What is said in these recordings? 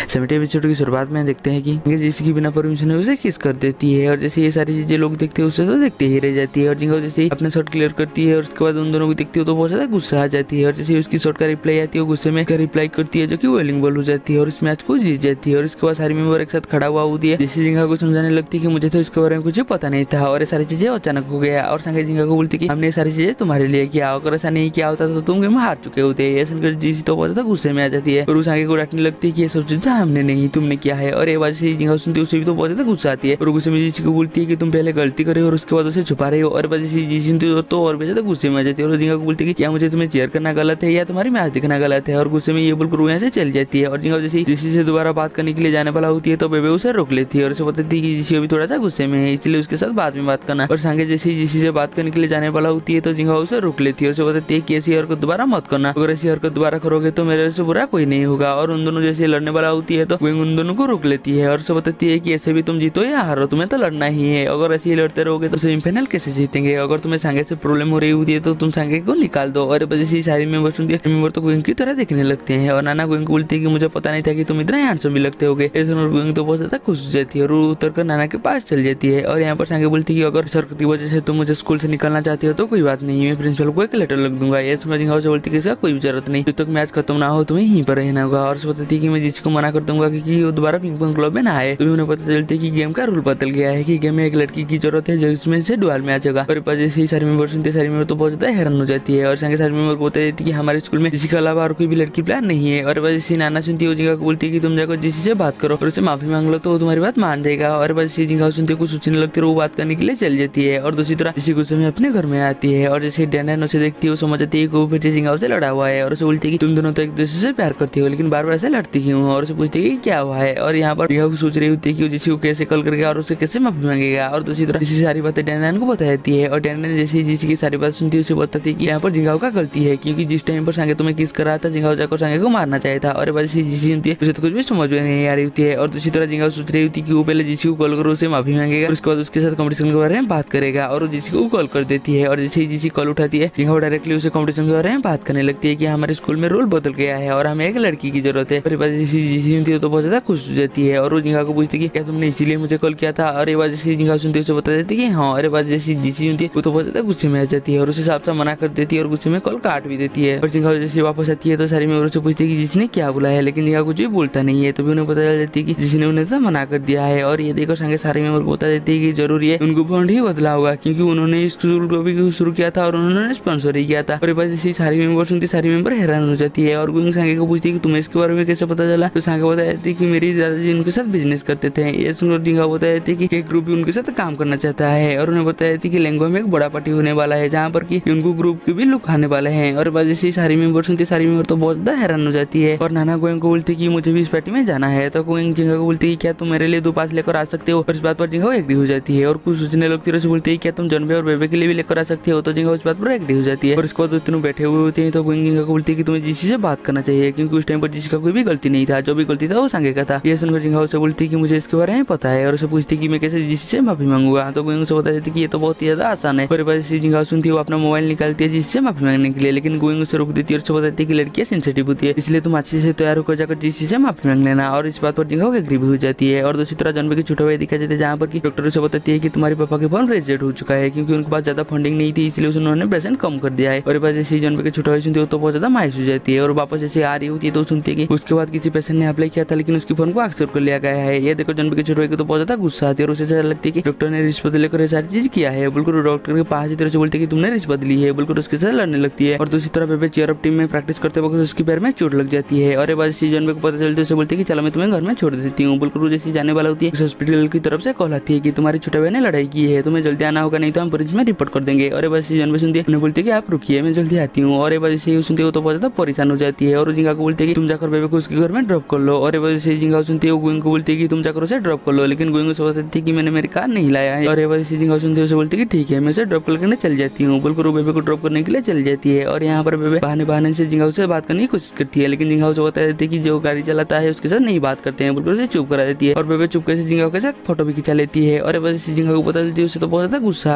70 episode की शुरुआत में देखते हैं कि जिसकी बिना परमिशन है उसे किस कर देती है और जैसे ये सारी चीजें लोग देखते हैं उससे तो देखते ही रह जाती है और जिंगा जैसे ही अपना शॉट क्लियर करती है और उसके बाद उन दोनों को देखती है तो बहुत ज्यादा गुस्सा आ जाती है और जैसे उसकी शॉट का रिप्लाई आती है वो गुस्से में रिप्लाई करती है जो कि वेलिंग बॉल हो जाती है और इस मैच को जीत जाती है। और इसके बाद सारी मेंबर एक साथ खड़ा हुआ होती है जैसे जिंगा को समझाने लगती है कि मुझे तो इसके बारे में कुछ पता नहीं था और ये सारी चीजें अचानक हो गया और संगे जिंगा को बोलती कि हमने ये सारी चीजें तुम्हारे लिए किया, अगर ऐसा नहीं किया होता तो तुम गेम हार चुके होते। ऐसा सुनकर जीसी तो बहुत ज्यादा गुस्से में आ जाती है और उस आगे को डांटने लगती है कि ये सब चीजें हमने नहीं तुमने किया है और ये बात से जिंगा सुनती है उसे भी तो बहुत ज्यादा गुस्सा आती है और गुस्से में जीसी को बोलती है कि तुम पहले गलती करे और उसके बाद उसे छुपा रहे हो और बात से जीसी सुनती है तो और भी ज्यादा गुस्से में आ जाती है और जिंगा को बोलती है कि क्या मुझे तुम्हें चेयर करना गलत है या तुम्हारी मैच दिखना गलत है और गुस्से में ये बोलकर वो यहाँ से चल जाती है और जिंगा जैसे जीसी से दोबारा बात करने के लिए जाने वाला होती है तो बेबे उसे रोक लेती है और उसे बताती है कि जीसी अभी थोड़ा सा गुस्से में है इसलिए उसके साथ बाद में बात करना और सांगे जैसे जीसी से बात करने के लिए जाने वाला होती है तो जिंगा उसे रोक लेती है और उसे बताती है कि ऐसी हरकत दोबारा मत करना, अगर ऐसी हरकत दोबारा करोगे तो मेरे से बुरा कोई नहीं होगा। और उन दोनों जैसे लड़ने वाला होती है तो विंग उन दोनों को रोक लेती है और उसे बताती है कि ऐसे भी तुम जीतो या हारो तुम्हें तो लड़ना ही है, अगर ऐसे ही लड़ते रहोगे तो सेमीफाइनल कैसे जीतेंगे, अगर तुम्हें सांगे से प्रॉब्लम हो रही होती है तो तुम सांगे को निकाल दो। और वजह से सारी मेंबर सुनती है मेंबर तो गोइंग की तरह देखने लगते हैं और नाना गोइंग को बोलती है कि मुझे पता नहीं था कि तुम इतना हैंडसम भी लगते होगे। ऐसे गोइंग तो बहुत ज्यादा खुश हो जाती है और उतर कर नाना के पास चल जाती है और यहाँ पर सांगे बोलती है कि अगर सर की वजह से तुम मुझे स्कूल से निकालना चाहती हो तो कोई बात नहीं, मैं प्रिंसिपल को एक लेटर लिख दूंगा। ये समझ से बोलती है कि इसका कोई जरूरत नहीं, जब तक मैच खत्म ना हो तुम्हें यहीं पर रहना होगा। और बताती है कि मैं जिसको मना कर दूंगा कि वो दोबारा पिंग पोंग क्लब में ना आए। तो उन्हें पता चलती है कि गेम का रूल बदल गया है कि गेम में एक लड़की की जरूरत है जिसमें से डुअल मैच होगा। और जैसे ही सारी मेंबर सुनते सारी मेंबर तो बहुत ज्यादा हैरान हो जाती है और संगे सारी मेंबर को बता देती है कि हमारे स्कूल में किसी के अलावा और कोई भी लड़की प्लान नहीं है। और जैसे नाना सुनती है जिंगा को बोलती है कि तुम जाकर जिसी से बात करो और उसे माफी मांग लो तो वो तुम्हारी बात मान देगा। और जैसे जिंगा सुनती है कुछ सोचने लगती है वो बात करने के लिए चल जाती है और दूसरी तरह जिसी गुस्से में अपने घर में आती है और जैसे डैन उसे देखती है वो समझ जाती है कि वो फिर जिंगा से लड़ा हुआ है और उसे बोलती है कि तुम दोनों तो एक दूसरे से प्यार करती हो लेकिन बार बार ऐसे लड़ती क्यों हो और उसे पूछती है कि क्या हुआ है। और यहाँ पर जिंगा सोच रही होती है कि वो जिसी को कैसे कॉल करेगा और उसे कैसे माफी मांगेगा। और दूसरी तरफ जिसी सारी बातें डैन को बता देती है और डैन जैसे जिसी की सारी बात सुनती है उसे बताती है कि यहाँ पर जिंगाओ का गलती है क्योंकि जिस टाइम पर सांगे तुम्हें किस करा था जिंगाओ जाकर सांगे को मारना चाहिए था। और जिसी सुनती है उसे तो कुछ भी समझ में नहीं आ रही होती है और दूसरी तरह जिंगाओ सोच रही होती है कि वो पहले जिसी को कॉल करो उसे माफी मांगेगा उसके बाद उसके साथ कॉम्पिटिशन के बारे में बात करेगा और जिसी को कॉल कर देती है। और जैसे ही जिसी कॉल उठाती है जिंगाओ डायरेक्टली उसे कॉम्पिटिशन के बारे में बात करने लगती है कि हमारे स्कूल में रूल बदल गया है और हमें एक लड़की की जरूरत है। और सुनती है तो बहुत ज्यादा खुश हो जाती है और वो जिंगा को पूछती है कि क्या तुमने इसीलिए मुझे कॉल किया था। और ये बात जैसे जिंगा सुनती है उसे बता देती है कि हाँ। और बात जैसे जीसी सुनती है वो तो बहुत ज्यादा गुस्से में आ जाती है और उसे साफ साफ मना कर देती है और गुस्से में कॉल काट भी देती है। और जिंगा जैसे वापस आती है तो सारी मेंबर से पूछती है कि जिसने क्या बुलाया है लेकिन जिंगा कुछ भी बोलता नहीं है। तो भी उन्हें पता चल जाती है कि जिसने उन्हें तो मना कर दिया है। और ये देखो संगे सारे मेंबर को बता देती है कि जरूरी है उनको बॉन्ड ही बदला होगा क्योंकि उन्होंने इस स्कूल को भी शुरू किया था और उन्होंने स्पॉन्सर ही किया था। और बात जैसे सारी मेंबर सुनती सारी मेंबर हैरान हो जाती है और गोइंग सांगे को पूछती है कि तुम्हें इसके बारे में कैसे पता चला। तो सांगे बता देती है कि मेरी दादाजी उनके साथ बिजनेस करते थे। ये सुनकर जिंगा बता देती है कि एक ग्रुप भी उनके साथ काम करना चाहता है और उन्हें बता देती है कि लैंगो में एक बड़ा पार्टी होने वाला है जहाँ पर कि उनको ग्रुप के भी लुक आने वाले हैं। और बात जैसे सारी मेंबर सुनती सारी मेंबर तो बहुत ज्यादा हैरान हो जाती है और नाना गोइंग को बोलती है कि मुझे भी इस पार्टी में जाना है। तो गोइंग जिंगा को बोलती है क्या तुम मेरे लिए 2 पास लेकर आ सकते हो। और इस बात पर जिंगा एग्री हो जाती है और कुछ सोचने लगती है बोलती है क्या तुम जनबे और बेबे के लिए भी लेकर आ सकते हो। तो जिंगा उस बात पर एग्री हो जाती है और इसके बाद तीनों बैठे हुए होते हैं। तो गोइंग जिंगा को बोलती है कि तुम्हें जिसी से बात करना चाहिए क्योंकि उस टाइम पर जिसी का कोई भी गलती नहीं था, जो भी गलती था वो सांगे का था। ये सुनकर जिंगा उसे बोलती है कि मुझे इसके बारे में पता है और उसे पूछती है कि मैं कैसे जिसी से माफी मांगूंगा। तो गोइंग उसे बता देती है कि ये तो बहुत ही ज्यादा आसान है। और जिंगा सुनती है वो अपना मोबाइल निकालती है जिससे माफी मांगने के लिए लेकिन गोइंग उसे रोक देती है और उसे बताती है कि लड़कियां सेंसिटिव होती है इसलिए तुम अच्छे से तैयार होकर जाकर जिसी से माफी मांग लेना। और इस बात पर जिंगा एग्री भी हो जाती है। और दूसरी तरह जनबे की छोटा भाई दिखा जाता है जहाँ पर डॉक्टर उसे बताती है कि तुम्हारे पापा के फोन रिजेक्ट हो चुका है क्योंकि उनके पास ज्यादा फंडिंग नहीं थी इसलिए उन्होंने पेशेंट कम कर दिया है। और जैसे जनबे की छोटा भाई सुनती है तो बहुत ज्यादा मायूस हो जाती है और वापस जैसे आ रही होती है तो सुनती है कि उसके बाद किसी पेशेंट ने अप्लाई किया था लेकिन उसके फोन को एक्सेप्ट कर लिया गया है। ये देखो जनबे की छोटे भाई को तो बहुत ज्यादा गुस्सा आती है और उसे लगती है कि डॉक्टर ने रिश्वत लेकर ये सारी चीज किया है। बिल्कुल डॉक्टर के पास ही तरह से बोलती है कि तुमने रिश्वत ली है, बिल्कुल उसके साथ लड़ने लगती है। और दूसरी तरफ बेबे चेयर अप टीम में प्रैक्टिस करते वक्त उसकी पैर में चोट लग जाती है और बाद जनबे को पता चलती है उसे बोलती है कि चलो मैं तुम्हें घर में छोड़ देती हूँ। बिल्कुल जैसी जाने वाला होती है उस हॉस्पिटल की तरफ से कॉल आती है कि तुम्हारी छोटे भाई ने लड़ाई की है, तुम्हें जल्दी आना होगा नहीं तो हम पुलिस में रिपोर्ट कर देंगे। और बस जनबे सुनती है उन्हें बोलती है कि आप रुकिए मैं जल्दी आती हूँ। और बाद से सुनती है तो बहुत ज्यादा परेशान हो जाती है और जिंगा को बोलती है कि तुम जाकर बेबे को उसके घर में ड्रॉप कर लो। और बाद से जिंगा सुनती है गोइंग को बोलती है कि तुम जाकर उसे ड्रॉप कर लो लेकिन गोइंग को बताती है कि मैंने मेरी कार नहीं लाया है। और बाद से जिंगा सुनती है उसे बोलती है कि ठीक है मैं उसे ड्रॉप करके चल जाती हूँ। बिल्कुल बेबे को ड्रॉप करने के लिए चल जाती है और यहाँ पर बेबे बहाने से जिंगा से बात करने की कोशिश करती है लेकिन जिंगा उसे बता देती है कि जो गाड़ी चलाता है उसके साथ नहीं बात करते हैं। बिल्कुल उसे चुप करा देती है और बेबे चुपके से जिंगा के साथ फोटो भी खिंचा लेती है। और बस जिंगा को पता चलती है उसे तो बहुत ज्यादा गुस्सा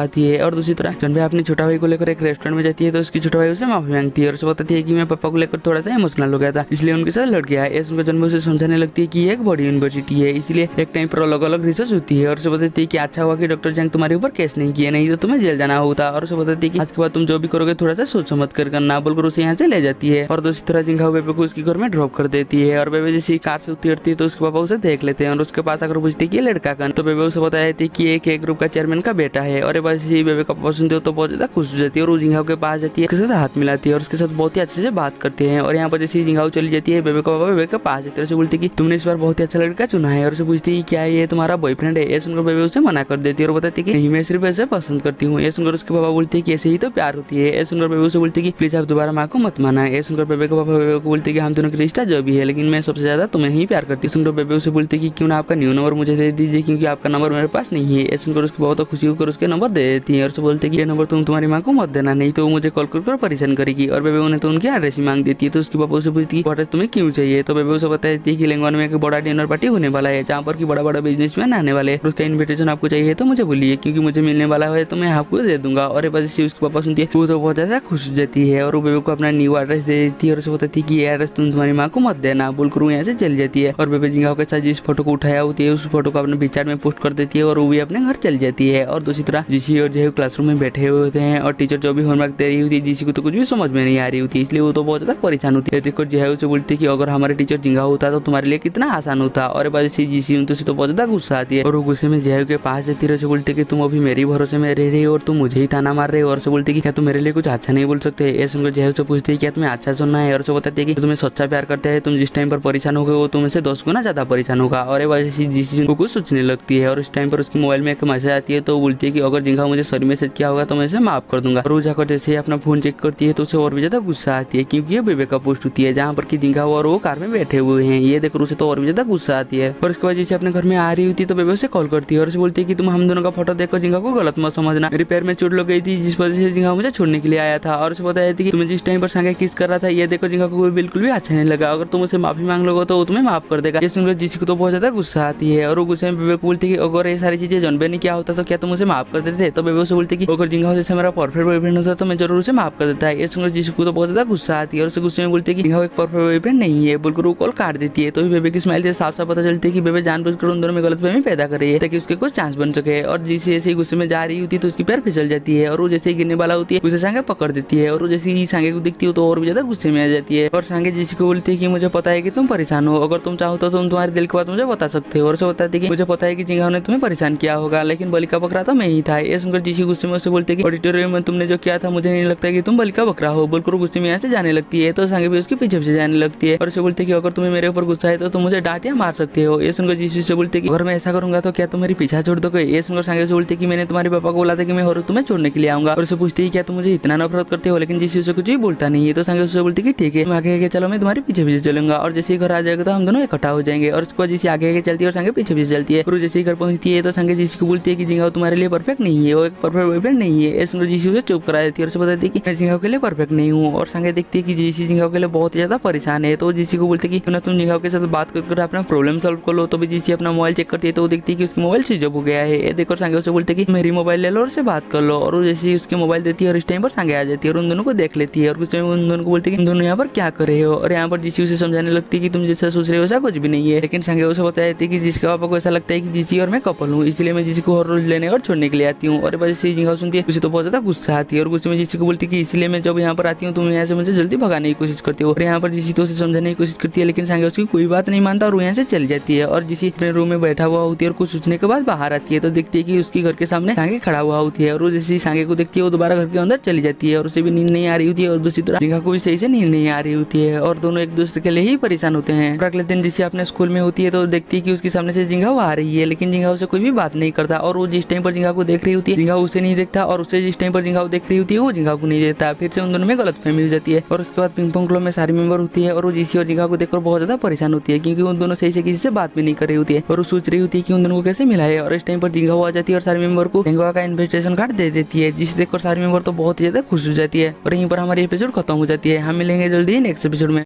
आती है। और दूसरी तरह जनबे अपने छोटा भाई को लेकर एक रेस्टोरेंट में जाती है तो उसकी छोटा भाई उसे माफी मांगती है और उसे बताती है कि मैं पापा को लेकर थोड़ा सा इमोशनल हो गया था इसलिए उनके साथ लड़ गया है। सुनकर जनबे उसे उसे समझाने लगती है कि ये एक बड़ी यूनिवर्सिटी है, इसलिए एक टाइम पर अलग अलग रिसर्च होती है। और उसे बताती है कि अच्छा हुआ कि डॉक्टर जंग तुम्हारे ऊपर केस नहीं किए, नहीं तो तुम्हें जेल जाना होता। और उसे बताती है कि आज के बाद तुम जो भी करोगे थोड़ा सा सोच समझ कर करना, बोलकर उसे यहाँ से ले जाती है। और दूसरी तरह जिंगाओ बेबे को उसके घर में ड्रॉप कर देती है। और बेबे जैसे कार से उतरती है तो उसके पापा उसे देख लेते हैं और उसके पास आकर पूछती है कि लड़का कौन। तो बेबे उसे बताती है कि एक ग्रुप का चेयरमैन का बेटा है। और बस बेबे का पापा सुनते हो तो बहुत ज्यादा खुश हो जाती है और वो जिंगाओ के पास जाती है, उसके साथ हाथ मिलाती है और उसके साथ बहुत ही अच्छे से बात करते हैं। और यहाँ पर जैसे जिंगाओ चली जाती है, बेबे का पापा बेबे के पास जाते हैं, उसे बोलती है कि तुमने इस बार बहुत ही अच्छा लड़का चुना है। और उसे पूछती है क्या ये तुम्हारा बॉयफ्रेंड है। ये सुनकर बेबे उसे मना कर देती है और बताती है कि नहीं, मैं सिर्फ ऐसे पसंद करती हूँ। ये सुनकर उसके पापा बोलते हैं कि ऐसे ही तो प्यार होती है। ये सुनकर बेबे उसे बोलती है कि प्लीज आप दोबारा माँ को मत माना। ये सुनकर बेबे के पापा बेबे को बोलते हैं कि हम दोनों का रिश्ता जो भी है, लेकिन मैं सबसे ज्यादा तुम्हें ही प्यार करती हूँ। सुनकर बेबे उसे बोलते हैं कि क्यों ना आपका न्यू नंबर मुझे दे दीजिए, क्योंकि आपका नंबर मेरे पास नहीं है। ये सुनकर उसके पापा तो खुशी होकर उसके नंबर दे देती है और उसे बोलते हैं कि ये नंबर तुम तुम्हारी माँ को मत देना, नहीं तो वो मुझे कॉल कर परेशान करेगी। और बेबे उन्हें तो उनकी एड्रेस ही मांग देती है। तो उसके पापा उसे पूछती है एड्रेस तुम्हें क्यों चाहिए। तो बेबे उसे बताती है कि लेंगवान में एक बड़ा डिनर पार्टी होने वाला है, जहाँ पर की बड़ा बड़ा बिजनेसमैन आने वाले हैं। उसका इन्विटेशन आपको चाहिए तो मुझे बोलिए, क्योंकि मुझे मिलने वाला है तो मैं आपको दे दूंगा। और एक बार से उसके पापा सुनती है वो तो बहुत ज्यादा खुश हो जाती है और वो बेबे को अपना न्यू एड्रेस दे देती है और उसे बताती है कि ये एड्रेस तुम तुम्हारी माँ को मत देना, बोलकर वो यहाँ से चल जाती है। और बेबे जिंगाओ के साथ जिस फोटो को उठाया होती है उस फोटो को अपने पिक्चर में पोस्ट कर देती है और वो भी अपने घर चल जाती है। और दूसरी तरह जीसी और जेहू क्लासरूम में बैठे हुए होते हैं और टीचर जो भी होमवर्क दे रही होती है जीसी को तो कुछ भी समझ में नहीं आ रही होती है, इसलिए वो तो बहुत ज्यादा परेशान होती है। देखो जेहू से बोलती है कि अगर हमारे टीचर जिंगाओ होता तो तुम्हारे लिए कितना आसान होता। और बाद से जीसी तो बहुत ज्यादा गुस्सा आती है और वो गुस्से में जेहू के पास जाती है, बोलते कि तुम अभी मेरी भरोसे में रह रही हो और तुम मुझे ही ताना मार रहे हो। और से बोलती है क्या तुम मेरे लिए कुछ अच्छा नहीं बोल सकते। ये सुनकर जेहू से पूछती है क्या तुम्हें अच्छा सुनना है। और से बताती है कि तुम्हें सच्चा प्यार करते हैं, तुम जिस टाइम पर परेशान हो गए वो तुम से 10 गुना ज्यादा परेशान होगा। और वैसे जीसी को कुछ सोचने लगती है और उस टाइम पर उसके मोबाइल में एक मैसेज आती है तो वो बोलती है कि अगर जिंगाओ मुझे सॉरी मैसेज किया होगा तो मैं इसे माफ कर दूंगा। और वो जाकर जैसे अपना फोन चेक करती है तो उसे और भी ज्यादा गुस्सा आती है, क्योंकि ये बेबे का पोस्ट होती है जहाँ पर की जिंगाओ और वो कार में बैठे हुए हैं। ये देखकर उसे तो और भी ज्यादा गुस्सा आती है। और उसके बाद जैसे अपने घर में आ रही होती है तो बेबे उसे कॉल करती है और उसे बोलती है कि तुम हम दोनों का फोटो देखकर जिंगाओ को गलत मत समझना, मेरे पैर में चोट लग गई थी जिस वजह से जिंगाओ मुझे छोड़ने के लिए आया था। और उसे बताया था कि तुम्हें जिस टाइम पर संगे किस कर रहा था ये देखो जिंगाओ को बिल्कुल भी अच्छा नहीं लगा, अगर तुम उसे माफी मांग लोगे तो वो तुम्हें माफ कर देगा। ये सुनकर जीसी को तो बहुत ज्यादा गुस्सा आती है और वो गुस्से में बेबे को बोलती है कि अगर ये सारी चीजें जानबे नहीं क्या होता तो क्या तुम उसे माफ कर देते। तो बेबे उसे बोलती है कि अगर जिंगाओ जैसे मेरा परफेक्ट बॉयफ्रेंड होता तो मैं जरूर उसे माफ कर देता है। ये सुनकर जीसी को तो बहुत ज्यादा गुस्सा आती है और उसे गुस्से में बोलती है कि जिंगाओ एक परफेक्ट बॉयफ्रेंड नहीं है, बोलकर वो कॉल काट देती है। तो बेबे की स्माइल से साफ साफ पता चलती है कि बेबे जानबूझकर उन दोनों में गलतफहमी पैदा कर रही है ताकि उसके कुछ चांस बन सके। और जीसी ऐसे ही गुस्से में जा रही होती है तो उसकी पैर फिसल जाती है और वो जैसे ही गिरने वाला होती है उसे सांगे पकड़ देती है। और वो जैसे ही सांगे को दिखती हो तो और भी ज्यादा गुस्से में आ जाती है और सांगे जीसी को बोलती है कि मुझे पता है कि तुम परेशान हो, अगर तुम चाहो तो तुम तुम्हारे दिल की बात मुझे बता सकते हो। और उसे बताती है कि मुझे पता है कि जिंगाओ ने तुम्हें परेशान किया होगा, लेकिन बलिका बकरा तो मैं ही था। ये सुनकर जीसी गुस्से में उसे बोलते कि ऑडिटोरियम में तुमने जो किया था मुझे नहीं लगता कि तुम बलिका बकरा हो, बोलकर गुस्से में यहाँ से जाने लगती है। तो सांगे भी उसके पीछे पीछे जाने लगती है और उसे बोलते कि अगर तुम्हें मेरे ऊपर गुस्सा है तो तुम मुझे डांट या मार सकते हो। ये सुनकर जीसी से बोलते कि अगर मैं ऐसा करूंगा तो क्या तुम मेरी पीछा छोड़ दोगे। ये सुनकर सांगे से बोलते कि मैंने तुम्हारे पापा को बोला था कि मैं और तुम्हें छोड़ने के लिए आऊंगा। और उसे पूछती है क्या तुम मुझे इतना नफरत करते हो, लेकिन जीसी उसे कुछ भी बोलता नहीं है। तो सांगे उससे बोलती कि ठीक है तुम आगे आगे चलो, मैं तुम्हारे पीछे पीछे चलूंगा और जैसे ही घर आ जाएगा तो हम दोनों इकट्ठा हो जाएंगे। और उसके बाद जीसी आगे आगे चलती है और सांगे पीछे पीछे चलती है। और जैसे ही घर पहुंचती है तो सांगे जीसी को बोलती है कि जिंगाओ तुम्हारे लिए परफेक्ट नहीं है, वो एक परफेक्ट बॉयफ्रेंड नहीं है। ये सुनकर जीसी उसे चुप करा देती है और उसे बताती है कि मैं जिंगाओ के लिए परफेक्ट नहीं हूँ। और सांगे देखती है कि जीसी जिंगाओ के लिए बहुत ज्यादा परेशान है। तो जीसी को बोलते कि तुम जिंगाओ के साथ बात कर अपना प्रॉब्लम सॉल्व कर लो। तो भी जीसी अपना मोबाइल चेक करती है तो वो देखती है कि उसकी मोबाइल स्विच ऑफ हो गया है। ये देखकर सांगे उसे बोलते कि मेरी मोबाइल ले लो और उससे बात कर लो। और वो जैसे ही उसके मोबाइल देती है और इस टाइम पर सांगे आ जाती है और उन दोनों को देख लेती है और कुछ उन दोनों को बोलती है कि दोनों यहाँ पर क्या कर रहे हो। और यहाँ पर जीसी उसे समझाने लगती है कि तुम जैसा सोच रहे हो ऐसा कुछ भी नहीं है। लेकिन सांगे उसे बताती है कि जिसके पापा को ऐसा लगता है कि जीसी और मैं कपल हूँ, इसलिए मैं जीसी को हर रोज लेने और छोड़ने के लिए आती हूँ। और वजह से जिंगाओ सुनती है उसे तो बहुत ज्यादा गुस्सा आती है और गुस्से में जीसी को बोलती है कि इसलिए मैं जब यहाँ पर आती हूँ तुम यहाँ से मुझे जल्दी भगाने की कोशिश करती हो। और यहाँ पर जीसी तो उसे समझाने की कोशिश करती है लेकिन सांगे उसकी कोई बात नहीं मानता और वो यहाँ से चल जाती है। और जीसी अपने रूम में बैठा हुआ होती है और कुछ सोचने के बाद बाहर आती है तो देखती है कि उसके घर के सामने सांगे खड़ा हुआ होती है। और वो जैसे सांगे को देखती है वो दोबारा घर के अंदर चली जाती है और उसे भी नींद नहीं आ रही होती है और दूसरी तरह जिंगा को भी सही से नींद नहीं आ रही होती है और दोनों एक दूसरे के लिए ही परेशान होते हैं। और अगले दिन जिसे अपने स्कूल में होती है तो देखती है कि उसके सामने से जिंगा आ रही है, लेकिन जिंगा उसे कोई भी बात नहीं करता। और वो जिस टाइम पर जिंगा को देख रही होती है जिंगा उसे नहीं देखता और उसे जिस टाइम पर जिंगा देख रही होती है वो जिंगा को नहीं देखता। फिर से उन दोनों में गलतफहमी हो जाती है। और उसके बाद पिंग पोंग क्लब में सारी मेंबर होती है और वो जीसी और जिंगा को देखकर बहुत ज्यादा परेशान होती है क्योंकि उन दोनों सही से किसी से बात भी नहीं कर रही होती है और वो सोच रही होती है कि उन दोनों को कैसे मिलाए। और इस टाइम पर जिंगा आ जाती है और सारे मेंबर को जिंगा का इन्विटेशन कार्ड दे देती है, जिसे देखकर सारे मेंबर तो बहुत ही ज्यादा खुश हो जाती है। और यहीं पर हमारी एपिसोड खत्म हो जाती है। हम मिलेंगे जल्दी नेक्स्ट एपिसोड में।